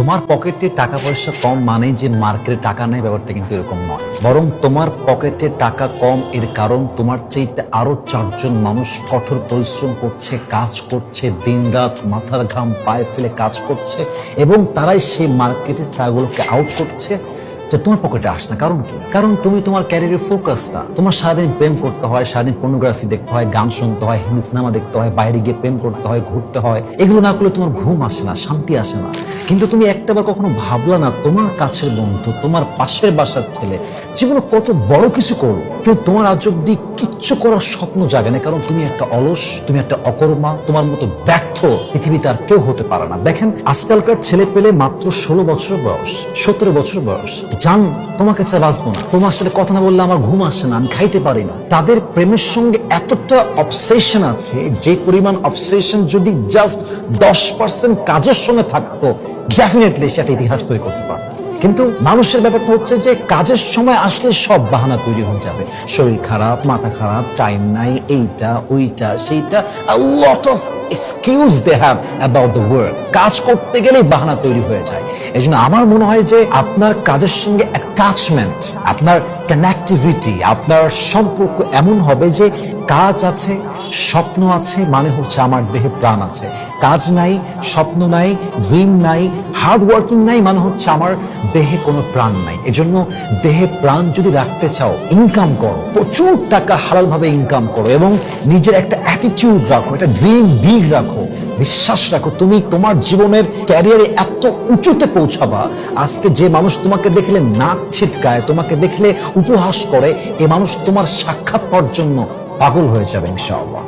তোমার পকেটে টাকা পয়সা কম মানে যে মার্কেটে টাকা নেই, ব্যাপারটা কিন্তু এরকম নয়। বরং তোমার পকেটে টাকা কম এর কারণ তোমার চাইতে আরো 4 জন মানুষ কঠোর পরিশ্রম করছে, কাজ করছে, দিনরাত মাথার ঘাম পায়ে ফেলে কাজ করছে, এবং তারাই সেই মার্কেটের টাকাগুলোকে আউট করছে যে তোমার পকেটে আসে না। কারণ কি? কারণ তুমি তোমার ক্যারিয়ারে ফোকাস না। তোমার সারাদিন প্রেম করতে হয়, সারাদিন পর্নোগ্রাফি দেখতে হয়, গান শুনতে হয়, হিন্দি সিনেমা দেখতে হয়, বাইরে গিয়ে প্রেম করতে হয়, ঘুরতে হয়। এগুলো না করলে তোমার ঘুম আসে না, শান্তি আসে না। কিন্তু তুমি একটাবার কখনো ভাবলা না তোমার কাছের বন্ধু, তোমার পাশের বাসার ছেলে জীবনে কত বড় কিছু করো, কিন্তু তোমার আজ অব্দি কিচ্ছু করার স্বপ্ন জাগে না। কারণ তুমি একটা অলস, তুমি একটা অকর্মা, তোমার মতো ব্যর্থ পৃথিবীতে আর কেউ হতে পারে না। দেখেন, আজকালকার ছেলে পেলে মাত্র 16 বছর বয়স, 17 বছর বয়স, জান তোমাকে ছাড়া বাঁচবো না, তোমার সাথে কথা না বললে আমার ঘুম আসে না, আমি খাইতে পারি না। তাদের প্রেমের সঙ্গে এতটা অবসেশন আছে, যে পরিমাণ অবসেশন যদি জাস্ট 10% কাজের সঙ্গে থাকতো, ডেফিনেটলি সেটা ইতিহাস তৈরি করতে পারতো। কিন্তু মানুষের ব্যাপারটা হচ্ছে যে কাজের সময় আসলে সব বাহানা তৈরি হয়ে যাবে। শরীর খারাপ, মাথা খারাপ, টাইম নাই, এইটা ওইটা সেইটা, a lot of excuse they have about the work। কাজ করতে গেলেই বাহানা তৈরি হয়ে যায়। এই জন্য আমার মনে হয় যে আপনার কাজের সঙ্গে অ্যাটাচমেন্ট, আপনার কানেক্টিভিটি, আপনার সম্পর্ক এমন হবে যে কাজ আছে, স্বপ্ন আছে, মানে হচ্ছে আমার দেহে প্রাণ আছে। কাজ নাই, স্বপ্ন নাই, ড্রিম নাই, হার্ড ওয়ার্কিং নাই, মানে হচ্ছে আমার দেহে কোনো প্রাণ নাই। এজন্য দেহে প্রাণ যদি রাখতে চাও, ইনকাম করো, প্রচুর টাকা হালালভাবে ইনকাম করো, এবং নিজের একটা অ্যাটিটিউড রাখো, একটা ড্রিম বিগ রাখো, বিশ্বাস রাখো। তুমি তোমার জীবনের ক্যারিয়ারে এত উঁচুতে পৌঁছাবা, আজকে যে মানুষ তোমাকে দেখলে নাক ছিটকায়, তোমাকে দেখলে উপহাস করে, এ মানুষ তোমার সাক্ষাৎ পাওয়ার জন্য পাগল হয়ে যাবে ইনশাআল্লাহ।